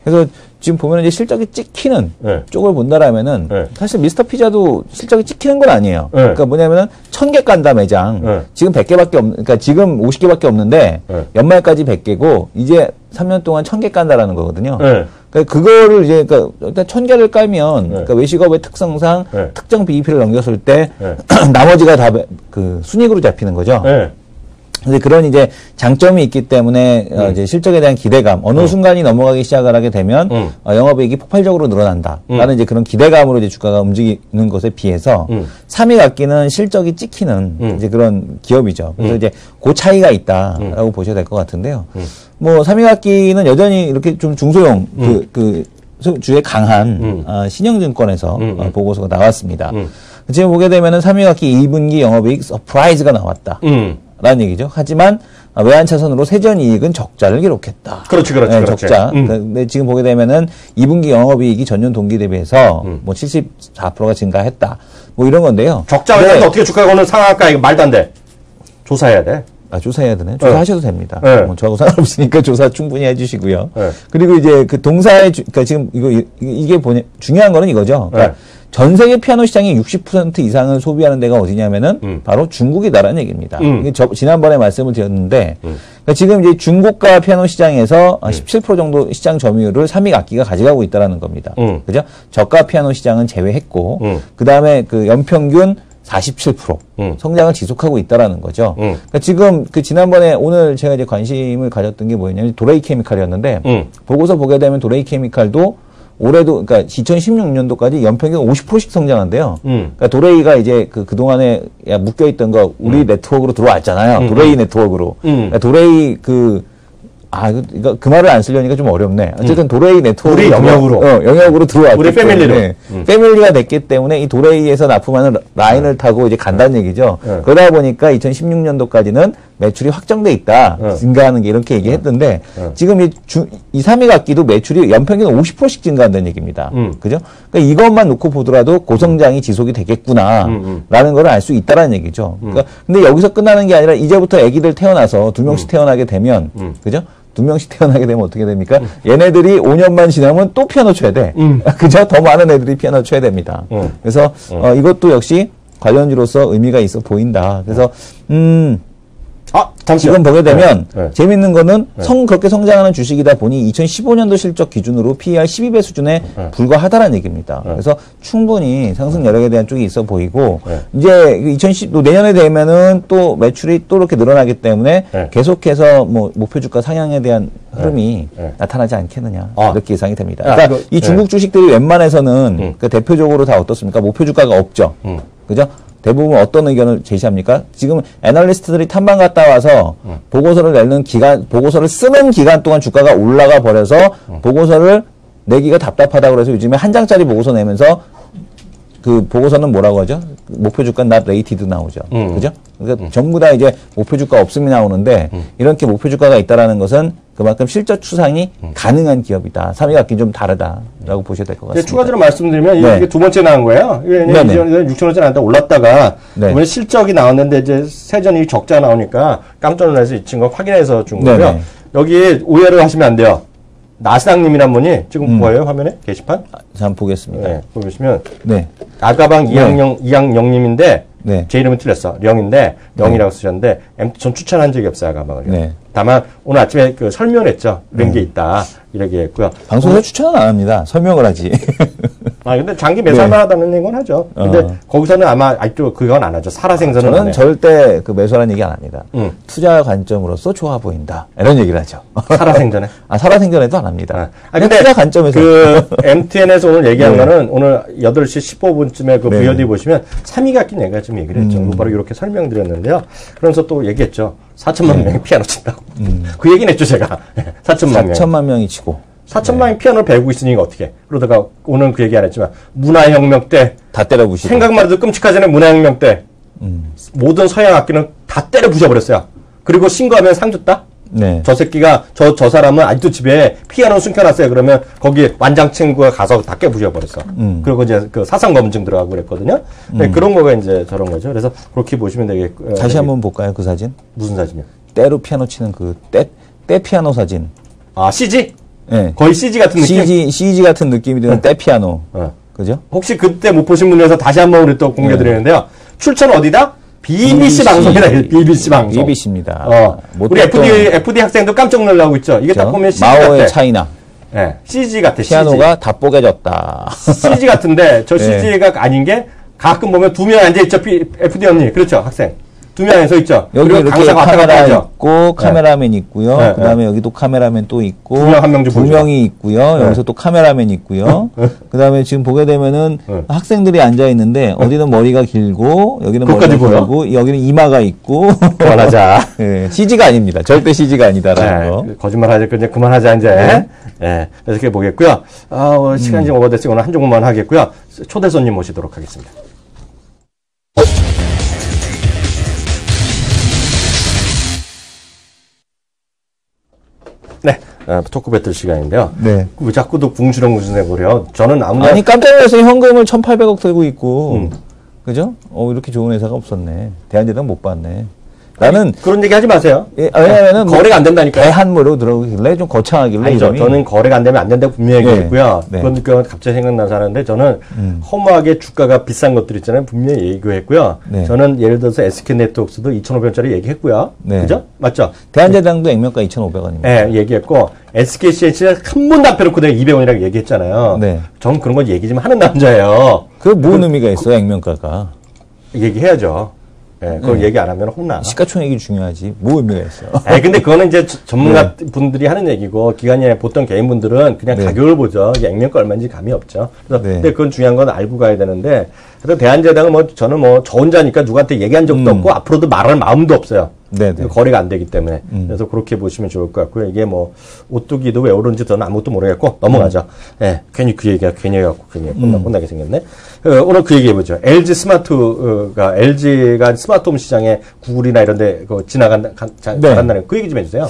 그래서 지금 보면 이제 실적이 찍히는 쪽을 본다라면은 사실 미스터 피자도 실적이 찍히는 건 아니에요. 그러니까 뭐냐면은 1000개 깐다 매장. 지금 100개밖에 그러니까 지금 50개밖에 없는데 연말까지 100개고 이제 3년 동안 1000개 깐다라는 거거든요. 그러니까 그거를 이제 그러니까 일단 1000개를 깔면 그러니까 외식업의 특성상 특정 BEP를 넘겼을 때 나머지가 다 그 순이익으로 잡히는 거죠. 근데 그런 이제 장점이 있기 때문에 이제 실적에 대한 기대감 어느 순간이 넘어가기 시작을 하게 되면 영업이익이 폭발적으로 늘어난다라는 이제 그런 기대감으로 이제 주가가 움직이는 것에 비해서 삼익악기는 실적이 찍히는 이제 그런 기업이죠. 그래서 이제 그 차이가 있다라고 보셔야 될 것 같은데요. 뭐 삼익악기는 여전히 이렇게 좀 중소형 주에 강한 신영증권에서 보고서가 나왔습니다. 지금 보게 되면은 삼익악기 2분기 영업이익 서프라이즈가 나왔다. 라는 얘기죠. 하지만 외환차선으로 세전이익은 적자를 기록했다. 그렇지. 적자. 근데 지금 보게 되면은 2분기 영업이익이 전년 동기 대비해서 뭐 74%가 증가했다. 뭐 이런 건데요. 적자가 있는데 어떻게 주가가 오늘 상한가 이거 말도 안 돼. 조사해야 돼. 조사해야 되네. 조사하셔도 됩니다. 뭐 저하고 상관없으니까 조사 충분히 해주시고요. 그리고 이제 그 동사의 그러니까 지금 이게 중요한 거는 이거죠. 그러니까 전 세계 피아노 시장의 60% 이상을 소비하는 데가 어디냐면은 바로 중국이다라는 얘기입니다. 이게 지난번에 말씀을 드렸는데 그러니까 지금 이제 중고가 피아노 시장에서 17% 정도 시장 점유율을 삼익악기가 가져가고 있다라는 겁니다. 그죠? 저가 피아노 시장은 제외했고 그다음에 그 연평균 47% 성장을 지속하고 있다라는 거죠. 그러니까 지금 그 지난번에 오늘 제가 이제 관심을 가졌던 게 뭐였냐면 도레이 케미칼이었는데 보고서 보게 되면 도레이 케미칼도 올해도 그러니까 2016년도까지 연평균 50%씩 성장한대요. 그러니까 도레이가 이제 그동안에 묶여있던 거 우리 네트워크로 들어왔잖아요. 도레이 네트워크로. 그러니까 도레이 이거 그 말을 안 쓰려니까 좀 어렵네. 어쨌든 도레이 네트워크 우리 영역으로 들어왔기 우리 패밀리로. 패밀리가 됐기 때문에 이 도레이에서 납품하는 라인을 타고 이제 간다는 얘기죠. 그러다 보니까 2016년도까지는 매출이 확정돼 있다. 증가하는 게 이렇게 얘기했던데 지금 이 삼익악기도 매출이 연평균 50%씩 증가한다는 얘기입니다. 그죠? 그러니까 이것만 놓고 보더라도 고성장이 지속이 되겠구나라는 걸 알 수 있다라는 얘기죠. 그러니까 근데 여기서 끝나는 게 아니라 이제부터 아기들 태어나서 2명씩 태어나게 되면 그죠? 2명씩 태어나게 되면 어떻게 됩니까? 얘네들이 5년만 지나면 또 피아노 쳐야 돼. 그죠? 더 많은 애들이 피아노 쳐야 됩니다. 그래서 이것도 역시 관련주로서 의미가 있어 보인다. 그래서 지금 보게 되면 재밌는 거는 그렇게 성장하는 주식이다 보니 2015년도 실적 기준으로 PER 12배 수준에 불과하다는 얘기입니다. 그래서 충분히 상승 여력에 대한 쪽이 있어 보이고 이제 내년에 되면은 또 매출이 또 이렇게 늘어나기 때문에 계속해서 뭐 목표 주가 상향에 대한 흐름이 나타나지 않겠느냐 이렇게 예상이 됩니다. 그러니까 이 중국 주식들이 웬만해서는 그 대표적으로 다 어떻습니까? 목표 주가가 없죠. 그죠? 대부분 어떤 의견을 제시합니까? 지금 애널리스트들이 탐방 갔다 와서 보고서를 쓰는 기간 동안 주가가 올라가 버려서 보고서를 내기가 답답하다고 그래서 요즘에 한 장짜리 보고서 내면서 그 보고서는 뭐라고 하죠? 목표 주가 not rated 나오죠. 그죠? 그러니까 전부 다 이제 목표 주가 없음이 나오는데 이렇게 목표 주가가 있다라는 것은 그만큼 실적 추상이 가능한 기업이다. 삼익악기는 좀 다르다라고 보셔야 될 것 같습니다. 추가적으로 말씀드리면 이게 두 번째 나온 거예요. 이게 6,000원짜리 나왔다 올랐다가 이번에 실적이 나왔는데 이제 세전이 적자 나오니까 깜짝 놀라서 이 친구가 확인해서 준 거고요. 여기 오해를 하시면 안 돼요. 나스닥님이란 분이 지금 보여요? 화면에? 게시판? 한번 보겠습니다. 네, 보시면 아가방 이양영님인데 제 이름은 틀렸어. 령인데 영이라고 쓰셨는데 전 추천한 적이 없어요. 아가방을. 다만 오늘 아침에 그 설명을 했죠. 이런 게 있다. 이렇게 했고요. 방송에서 추천은 안 합니다. 설명을 하지. 근데 장기 매수할 하다는 얘기는 하죠. 근데 거기서는 아마 아직도 그건 안 하죠. 살아생전은. 저는 절대 그 매수하는 얘기 안 합니다. 투자 관점으로서 좋아 보인다. 이런 얘기를 하죠. 살아생전에? 살아생전에도 안 합니다. 근데 투자 관점에서. MTN에서 오늘 얘기한 거는 오늘 8시 15분쯤에 그 VOD 보시면 3위가 낀 얘기가 좀 얘기를 했죠. 바로 이렇게 설명드렸는데요. 그러면서 또 얘기했죠. 4천만 명이 피아노 친다고. 그 얘기는 했죠, 제가. 4천만 명이 치고. 4천만 명이 피아노를 배우고 있으니까 어떻게. 그러다가 오늘 그 얘기 안 했지만 문화혁명 때. 다 때려 부시고. 생각만 해도 끔찍하잖아요. 문화혁명 때. 모든 서양 악기는 다 때려 부셔버렸어요. 그리고 신고하면 상 줬다? 네. 저 새끼가, 저 사람은 아직도 집에 피아노 숨겨놨어요. 그러면 거기 완장 친구가 가서 다 깨부셔버렸어. 그리고 이제 그 사상검증 들어가고 그랬거든요. 네, 그런 거가 이제 저런 거죠. 그래서 그렇게 보시면 되겠고요. 다시 한번 볼까요, 그 사진? 무슨 사진이요? 때로 피아노 치는 그 때 피아노 사진. CG? 네. 거의 CG 같은 느낌? CG 같은 느낌이 드는 때 피아노. 그죠? 혹시 그때 못 보신 분에서 다시 한번 우리 또 공개드리는데요. 출처는 어디다? BBC 방송이다. BBC 방송. BBC입니다. 우리 FD 학생도 깜짝 놀라고 있죠. 이게 딱 보면 CG 마오의 같아. 차이나. 네, CG 같아. 피아노가 CG. 다 뽀개졌다. CG 같은데 저 CG가 아닌 게 가끔 보면 두 명 앉아 있죠. FD 언니. 그렇죠, 학생. 두 명 서 있죠. 여기 그리고 이렇게 카메라 있고 카메라맨 있고요. 그다음에 여기도 카메라맨 또 있고 두 명이 있고요. 여기서 또 카메라맨 있고요. 그다음에 지금 보게 되면은 학생들이 앉아 있는데 어디는 머리가 길고 여기는 머리가 길고 여기는 이마가 있고. 그만하자. 네, CG가 아닙니다. 절대 CG가 아니다라는 거. 거짓말하자. 이제 그만하자 이제. 네. 이렇게 보겠고요. 시간이 좀 오버됐으니 오늘 한 종목만 하겠고요. 초대 손님 모시도록 하겠습니다. 네, 토크 배틀 시간인데요. 네. 왜 자꾸도 궁시렁궁시렁거려? 저는 아니 깜짝 놀라서 현금을 1,800억 들고 있고, 그죠? 이렇게 좋은 회사가 없었네. 대한제당 못 봤네. 나는 그런 얘기 하지 마세요. 왜냐면은 거래가 안 된다니까요. 대한모로 들어오길래 좀 거창하길래. 아니죠. 저는 거래가 안 되면 안 된다고 분명히 얘기했고요. 그건 갑자기 생각나서 하는데 저는 허무하게 주가가 비싼 것들 있잖아요. 분명히 얘기했고요. 저는 예를 들어서 SK네트워크스도 2,500원짜리 얘기했고요. 그죠? 맞죠? 대한제당도 액면가 2,500원입니다. 네, 얘기했고 SKCH는 한 번도 안 펴놓고 내가 200원이라고 얘기했잖아요. 네. 저는 그런 건 얘기 좀 하는 남자예요. 그게 무슨 의미가 있어요, 액면가가? 얘기해야죠. 네, 그걸 얘기 안 하면 혼나. 시가총액이 중요하지. 뭐 의미가 있어. 근데 그거는 이제 전문가 분들이 하는 얘기고, 기관에 보통 개인분들은 그냥 가격을 보죠. 액면가 얼마인지 감이 없죠. 그래서 근데 그건 중요한 건 알고 가야 되는데, 그래서 대한제당은 저는 저 혼자니까 누구한테 얘기한 적도 없고, 앞으로도 말할 마음도 없어요. 거래가 안 되기 때문에. 그래서 그렇게 보시면 좋을 것 같고요. 이게 오뚜기도 왜 오른지 저는 아무것도 모르겠고, 넘어가죠. 괜히 그 얘기가 괜히 해갖고, 괜히 혼나게 생겼네. 오늘 그 얘기 해보죠. LG가 스마트홈 시장에 구글이나 이런 데 나간다는 그 얘기 좀 해주세요.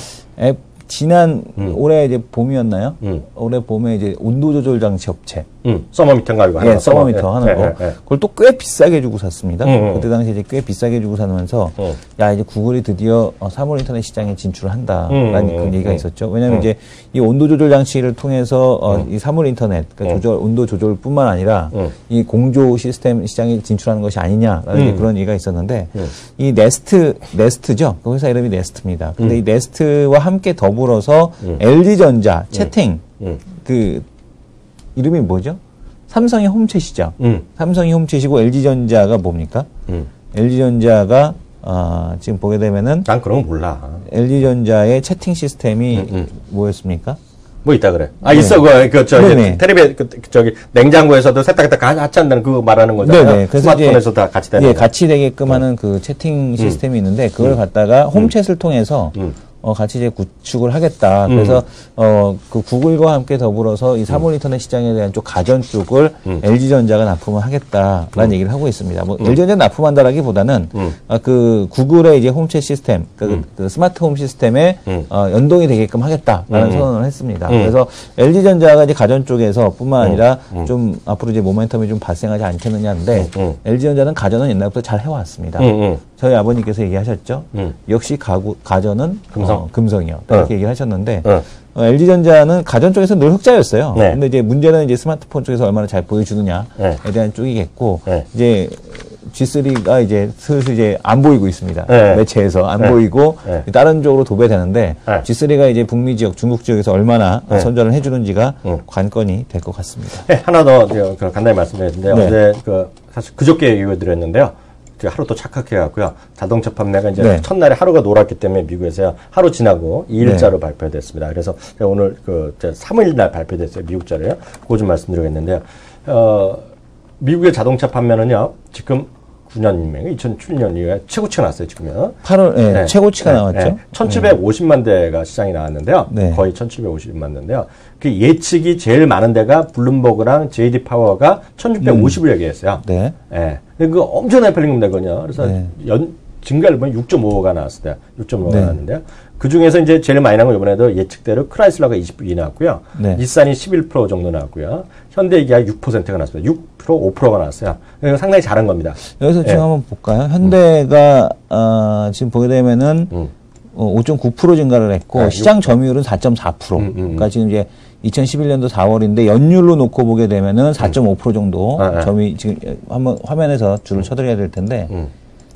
지난 올해 이제 봄이었나요? 올해 봄에 이제 온도 조절 장치 업체. 서머미터인가 이거 하는 거. 서머미터 하는 거. 그걸 또 꽤 비싸게 주고 샀습니다. 그때 당시에 이제 꽤 비싸게 주고 사면서 야 이제 구글이 드디어 사물 인터넷 시장에 진출을 한다라는 그런 얘기가 있었죠. 왜냐하면 이제 이 온도 조절 장치를 통해서 이 사물 인터넷 그러니까 온도 조절뿐만 아니라 이 공조 시스템 시장에 진출하는 것이 아니냐라는 그런 얘기가 있었는데 이 네스트죠. 그 회사 이름이 네스트입니다. 근데 이 네스트와 함께 더불어서 LG전자 채팅 그 이름이 뭐죠? 삼성의 홈챗이죠. 삼성이 홈챗이고 LG전자가 뭡니까? LG전자가 지금 보게 되면은 난 그런 거 몰라. LG전자의 채팅 시스템이 뭐였습니까? 뭐 있다 그래. 있어. 텔레비 저기 냉장고에서도 세탁했다 같이 한다는 그거 말하는 거잖아요. 그래서 스마트폰에서 다 같이 되는 같이 되게끔 하는 그 채팅 시스템이 있는데 그걸 갖다가 홈챗을 통해서 같이 이제 구축을 하겠다. 그래서, 그 구글과 함께 더불어서 이 사물 인터넷 시장에 대한 쪽 가전 쪽을 LG전자가 납품을 하겠다라는 얘기를 하고 있습니다. LG전자 납품한다라기 보다는, 그 구글의 이제 홈챗 시스템, 그 스마트 홈 시스템에, 연동이 되게끔 하겠다라는 선언을 했습니다. 그래서 LG전자가 이제 가전 쪽에서 뿐만 아니라 좀 앞으로 이제 모멘텀이 좀 발생하지 않겠느냐인데, LG전자는 가전은 옛날부터 잘 해왔습니다. 저희 아버님께서 얘기하셨죠. 역시 가전은 금성이요. 이렇게 얘기를 하셨는데 LG전자는 가전 쪽에서 늘 흑자였어요. 근데 이제 문제는 이제 스마트폰 쪽에서 얼마나 잘 보여주느냐에 대한 쪽이겠고 이제 G3가 이제 슬슬 이제 안 보이고 있습니다. 네. 매체에서 안 네. 보이고 네. 다른 쪽으로 도배되는데 네. G3가 이제 북미 지역, 중국 지역에서 얼마나 선전을 해주는지가 관건이 될 것 같습니다. 네, 하나 더 간단히 말씀드렸는데요. 네. 어제 사실 그저께 얘기를 드렸는데요. 하루 또 착각해갖고요. 자동차 판매가 이제 네. 첫날에 하루가 놀았기 때문에 미국에서 하루 지나고 2일자로 발표됐습니다. 그래서 제가 오늘 3일날 발표됐어요. 미국자로요. 그거 좀 말씀드리겠는데요. 미국의 자동차 판매는요. 지금 9년이면 2007년 이후에 최고치가 났어요. 지금요. 8월 네, 최고치가 나왔죠. 네. 1750만 대가 시장이 나왔는데요. 네. 거의 1750만 대인데요. 그 예측이 제일 많은 데가 블룸버그랑 JD 파워가 1650을 얘기했어요. 네. 네. 그 엄청나게 팔린 겁니다, 그거요. 그래서 증가를 보면 6.55가 나왔어요. 6.55가 나왔는데요. 그 중에서 이제 제일 많이 나온 건 이번에도 예측대로 크라이슬러가 22 나왔고요. 닛산이 11% 정도 나왔고요. 현대기아 6%가 나왔습니다. 6%, 5%가 나왔어요. 그러니까 상당히 잘한 겁니다. 여기서 지금 한번 볼까요? 현대가 지금 보게 되면은 5.9% 증가를 했고 시장 점유율은 4.4%. 그러니까 지금 이제 2011년도 4월인데 연율로 놓고 보게 되면은 4.5% 정도 점이 지금 한번 화면에서 줄을 쳐드려야 될 텐데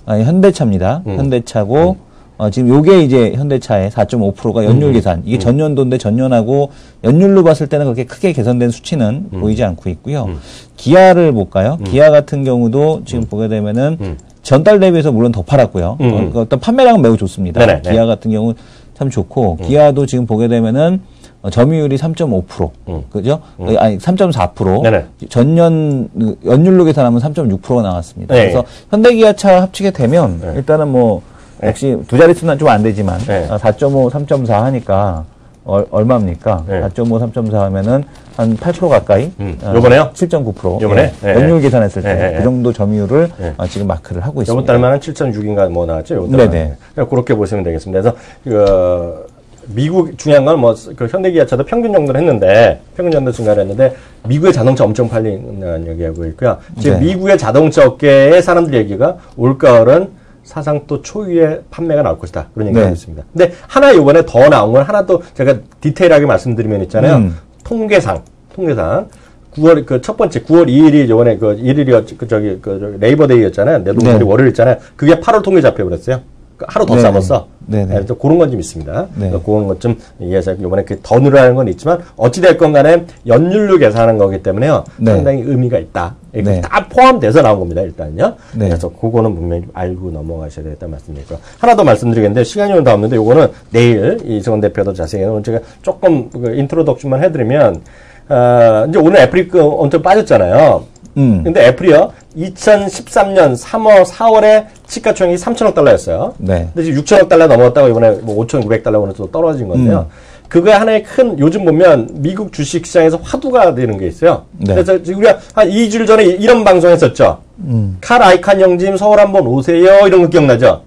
현대차입니다. 현대차고 지금 요게 이제 현대차의 4.5%가 연율 계산. 이게 전년도인데 전년하고 연율로 봤을 때는 그렇게 크게 개선된 수치는 보이지 않고 있고요. 기아를 볼까요? 기아 같은 경우도 지금 보게 되면은 전달 대비해서 물론 더 팔았고요. 어떤 판매량은 매우 좋습니다. 네네, 기아 같은 경우 참 좋고 기아도 지금 보게 되면은 점유율이 3.5%. 그죠? 아니, 3.4%. 네네. 전년, 연율로 계산하면 3.6%가 나왔습니다. 네. 그래서 현대기아차 합치게 되면 일단은 뭐, 역시 두 자릿수는 좀 안 되지만 4.5, 3.4 하니까 얼마입니까? 4.5, 3.4 하면은 한 8% 가까이. 요번에요? 7.9%. 요번에? 연율 계산했을 때 그 정도 점유율을 지금 마크를 하고 있습니다. 요번 달만은 7.6인가 뭐 나왔죠? 요번 네네. 그렇게 보시면 되겠습니다. 그래서 미국 중요한 건 뭐 그 현대기아차도 평균 정도를 했는데 평균 정도 증가를 했는데 미국의 자동차 엄청 팔린다는 얘기하고 있고요. 지금 미국의 자동차 업계의 사람들 얘기가 올가을은 사상 또 초유의 판매가 나올 것이다. 그런 얘기가 있습니다. 근데 하나 이번에 더 나온 건 하나 또 제가 디테일하게 말씀드리면 있잖아요. 통계상 9월 첫 번째 9월 2일이 이번에 1일이 레이버데이였잖아요. 내동물이 월요일이었잖아요. 그게 8월 통계 잡혀버렸어요. 하루 더 싸웠어. 그래서 그런 건 좀 있습니다. 그런 것 좀 이해해서 이번에 더 늘어나는 건 있지만 어찌됐건 간에 연율로 계산하는 거기 때문에요. 상당히 의미가 있다. 다 포함돼서 나온 겁니다. 일단요. 그래서 그거는 분명히 알고 넘어가셔야 되겠다 말씀드리고요. 하나 더 말씀드리겠는데 시간이 오늘 다 없는데 요거는 내일 이승원 대표도 자세히 오늘 제가 조금 인트로덕션만 해드리면 이제 오늘 애플이 엄청 빠졌잖아요. 근데 애플이요. 2013년 3월, 4월에 시가총액이 3천억 달러였어요. 근데 지금 6천억 달러 넘어갔다고 이번에 뭐 5,900달러로 또 떨어진 건데요. 그거 하나의 큰, 요즘 보면 미국 주식 시장에서 화두가 되는 게 있어요. 그래서 지금 우리가 한 2주일 전에 이런 방송 했었죠. 칼 아이칸 형님 서울 한번 오세요. 이런 거 기억나죠?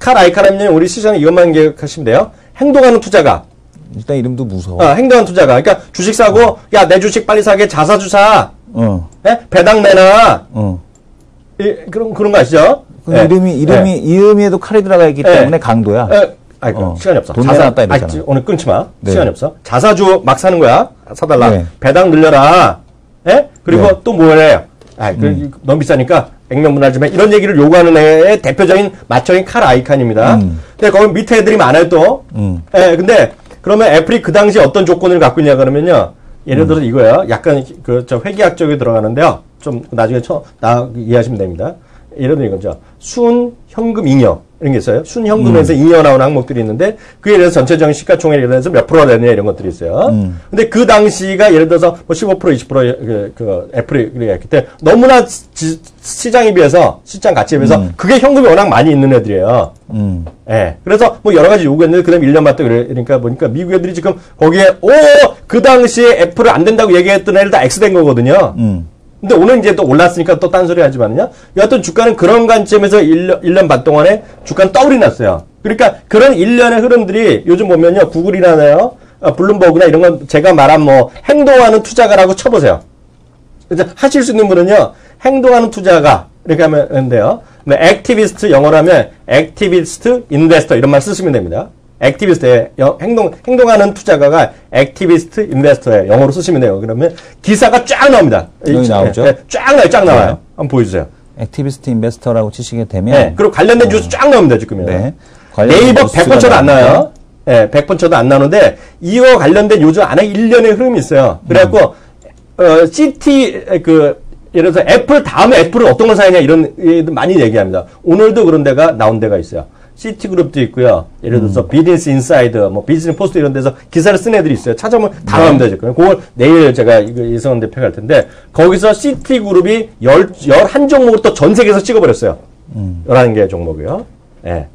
칼 아이칸 형님 우리 시장에 이것만 기억하시면 돼요. 행동하는 투자가. 일단 이름도 무서워. 행동하는 투자가. 그러니까 주식 사고, 야, 내 주식 빨리 사게 자사주 사. 배당 내놔. 그런 거 아시죠? 이름에도 칼이 들어가 있기 때문에 강도야. 시간이 없어. 돈 내놨다 이러잖아. 오늘 끊지 마. 시간이 없어. 자사주 막 사는 거야. 사달라. 배당 늘려라. 그리고 또 뭐래요? 너무 비싸니까 액면분할지만 이런 얘기를 요구하는 애의 대표적인 마청인 칼 아이칸입니다. 근데 거기 밑에 애들이 많아요 또. 근데 그러면 애플이 그 당시 어떤 조건을 갖고 있냐 그러면요. 예를 들어서 이거예요. 약간 회계학적으로 들어가는데요. 좀 나중에 이해하시면 됩니다. 예를 들어 이거죠. 순현금 잉여 이런 게 있어요. 순현금에서 잉여 나오는 항목들이 있는데 그에 대해서 전체적인 시가총액에 대해서 몇 프로가 되느냐 이런 것들이 있어요. 근데 그 당시가 예를 들어서 뭐 15% 20% 애플이 그랬기 때문에 너무나 시장에 비해서 시장 가치에 비해서 그게 현금이 워낙 많이 있는 애들이에요. 그래서 뭐 여러 가지 요구했는데 그다음에 1년 맞다 그러니까 보니까 미국 애들이 지금 거기에 그 당시에 애플을 안 된다고 얘기했던 애들 다 X된 거거든요. 근데 오늘 이제 또 올랐으니까 또 딴소리 하지만요. 여하튼 주가는 그런 관점에서 1년 반 동안에 주가는 더블이 났어요. 그러니까 그런 일련의 흐름들이 요즘 보면요. 구글이나요, 블룸버그나 이런 건 제가 말한 뭐 행동하는 투자가라고 쳐보세요. 그래서 하실 수 있는 분은요. 행동하는 투자가 이렇게 하면 돼요. 액티비스트 영어로 하면 액티비스트 인베스터 이런 말 쓰시면 됩니다. 액티비스트에 행동하는 투자가가 액티비스트 인베스터에 영어로 쓰시면 돼요. 그러면 기사가 쫙 나옵니다. 여기 나오죠? 쫙 나와요. 한번 보여주세요. 액티비스트 인베스터라고 치시게 되면. 네. 그리고 관련된 뉴스 쫙 나옵니다, 지금요. 네. 네이버 100번 쳐도 안 나와요. 네, 100번 쳐도 안 나오는데, 이거 관련된 요즘 안에 일련의 흐름이 있어요. 그래갖고, 예를 들어서 애플 다음에 애플은 어떤 걸 사느냐 이런 많이 얘기합니다. 오늘도 그런 데가 나온 데가 있어요. 시티그룹도 있고요. 예를 들어서 비즈니스 인사이드, 뭐 비즈니스 포스트 이런 데서 기사를 쓴 애들이 있어요. 찾아보면 다 나옵니다, 지금. 그걸 내일 제가 이성원 대표가 할 텐데, 거기서 시티그룹이 11종목을 또 전 세계에서 찍어버렸어요. 11개 종목이요. 예. 네.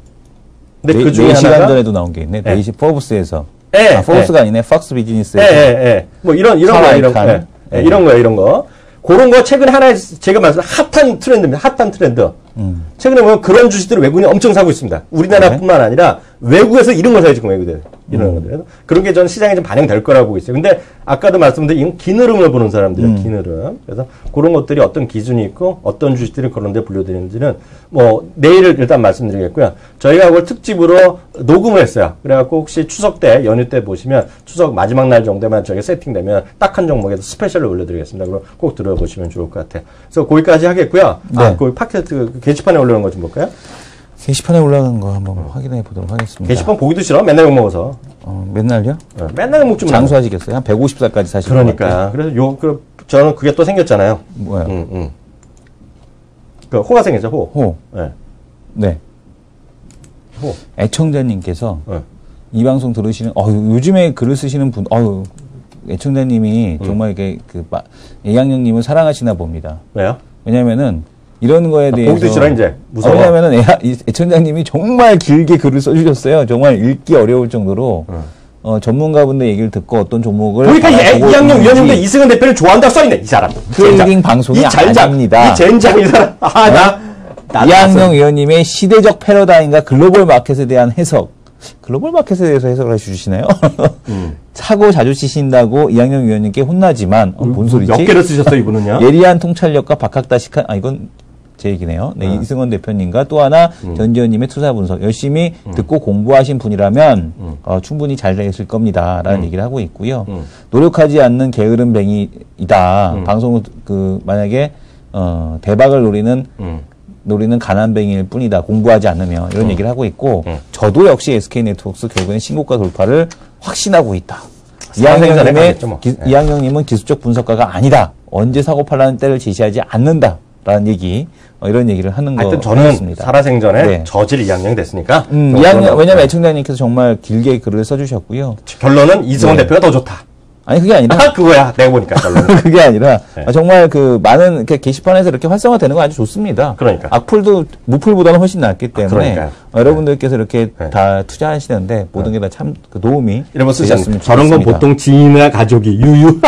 근데 그 중에 4시간 전에도 나온 게 있네. 네이시 포브스에서. 아, 포브스가 아니네. 팍스 비즈니스에서. 뭐 이런 거, 이런 거. 그런 거 최근에 하나 제가 말씀드린 핫한 트렌드입니다. 핫한 트렌드. 최근에 보면 그런 주식들을 외국인이 엄청 사고 있습니다. 우리나라뿐만 아니라 외국에서 이런 걸 사요, 지금 외국인들. 이런 것들. 그런 게 저는 시장에 좀 반영될 거라고 보고 있어요. 근데 아까도 말씀드린 이건 긴 흐름을 보는 사람들이에요, 긴 흐름. 그래서 그런 것들이 어떤 기준이 있고 어떤 주식들이 그런 데 분류되는지는 뭐 내일 일단 말씀드리겠고요. 저희가 그걸 특집으로 녹음을 했어요. 그래갖고 혹시 추석 때, 연휴 때 보시면 추석 마지막 날 정도만 저희가 세팅되면 딱 한 종목에서 스페셜을 올려드리겠습니다. 그럼 꼭 들어보시면 좋을 것 같아요. 그래서 거기까지 하겠고요. 네. 그 팟캐스트 게시판에 올라오는 거 좀 볼까요? 게시판에 올라간 거 한번 확인해 보도록 하겠습니다. 게시판 보기도 싫어? 맨날 욕먹어서. 맨날요? 맨날 욕먹지 마. 장수하시겠어요? 한 150살까지 사시는 그러니까. 그래서 저는 그게 또 생겼잖아요. 뭐야? 그 호가 생겼죠, 호. 네. 네. 호. 애청자님께서 이 방송 들으시는, 요즘에 글을 쓰시는 분, 애청자님이 정말 이게 이양영님을 사랑하시나 봅니다. 왜요? 왜냐면은, 이런 거에 대해서. 보기도 싫어, 이제. 무서워. 왜냐면은, 애청자님이 정말 길게 글을 써주셨어요. 정말 읽기 어려울 정도로. 전문가분들 얘기를 듣고 어떤 종목을. 그러니까 이양영 위원님도 이승은 대표를 좋아한다고 써있네, 이 사람. 트레이딩 방송이 아닙니다. 이 젠장, 이 사람. 이양영 위원님의 시대적 패러다임과 글로벌 마켓에 대한 해석. 글로벌 마켓에 대해서 해석을 해주시나요? 사고 자주 치신다고 이양영 위원님께 혼나지만, 뭔 소리지? 몇 개를 쓰셨어요, 이분은요? 예리한 통찰력과 박학다식한, 이건 제 얘기네요. 네, 이승원 대표님과 또 하나 전지현님의 투자 분석 열심히 듣고 공부하신 분이라면 충분히 잘 되실 겁니다라는 얘기를 하고 있고요. 노력하지 않는 게으른 뱅이이다. 방송을 만약에 대박을 노리는 가난뱅이일 뿐이다. 공부하지 않으면 이런 얘기를 하고 있고 저도 역시 SK네트워크스 결국엔 신고가 돌파를 확신하고 있다. 이양영님은 기술적 분석가가 아니다. 언제 사고 팔라는 때를 제시하지 않는다. 라는 얘기, 이런 얘기를 하는 거 하여튼 저는 살아생전에 저질 이양영이 됐으니까. 왜냐면 애청자님께서 정말 길게 글을 써주셨고요. 결론은 이승원 대표가 더 좋다. 아니, 그게 아니라. 그거야. 내가 보니까 결론은. 그게 아니라, 정말 많은, 이렇게 게시판에서 이렇게 활성화되는 거 아주 좋습니다. 그러니까. 악플도, 무플보다는 훨씬 낫기 때문에. 여러분들께서 이렇게 다 투자하시는데, 모든 게 다 참 도움이. 이런 거 쓰셨으면 저런 건 보통 지인이나 가족이 유유.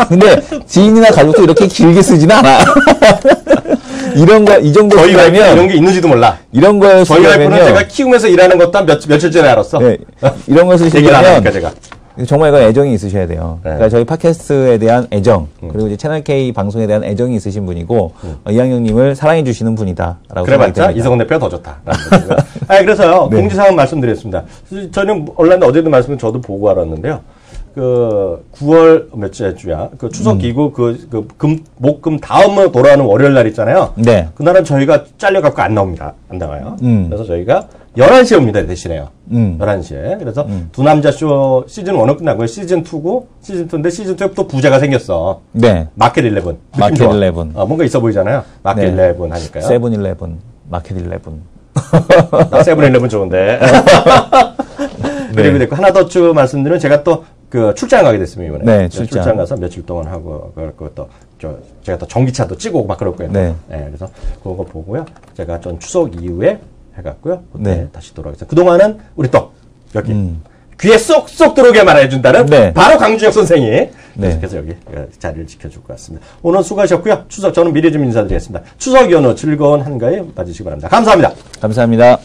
근데 지인이나 가족도 이렇게 길게 쓰지는 않아. 이 정도 저희 와이프는 이런 게 있는지도 몰라. 이런 거 저희 와이프는 제가 키우면서 일하는 것도 한 며칠 전에 알았어. 네, 이런 거 쓰시려면 제가. 정말 이건 애정이 있으셔야 돼요. 그러니까 저희 팟캐스트에 대한 애정, 그리고 이제 채널 K 방송에 대한 애정이 있으신 분이고, 이양영님을 사랑해 주시는 분이다라고 그래봤자 이성원 대표가 더 좋다. 그래서요, 공지사항 말씀드렸습니다. 저는 온라인에 어제도 말씀을 저도 보고 알았는데요. 9월 몇째 주야? 추석 기구 목금 다음으로 돌아오는 월요일 날 있잖아요. 네. 그날은 저희가 잘려갖고 안 나옵니다. 안 나와요. 그래서 저희가 11시에 옵니다. 대신에요. 11시에. 그래서 두 남자 쇼 시즌 1은 끝나고요. 시즌 2고, 시즌 2인데 시즌 2에 또 부제가 생겼어. 네. 마켓 11. 마켓 11. 뭔가 있어 보이잖아요. 마켓 11 하니까요. 세븐일레븐, 마켓 11. 나 세븐일레븐 좋은데. 그리고 됐고, 하나 더 말씀드리면 제가 또 출장 가게 됐습니다, 이번에. 네, 출장 가서 며칠 동안 하고, 그것도, 제가 또 전기차도 찍고 막 그럴 거예요. 네. 그래서 그거 보고요. 제가 전 추석 이후에 해갖고요. 그때 다시 돌아가겠습니다. 그동안은 우리 또, 여기, 귀에 쏙쏙 들어오게 말해준다는 바로 강주혁 선생이 그래서 여기 자리를 지켜줄 것 같습니다. 오늘 수고하셨고요. 저는 미리 좀 인사드리겠습니다. 추석 연휴 즐거운 한가위 맞으시기 바랍니다. 감사합니다. 감사합니다.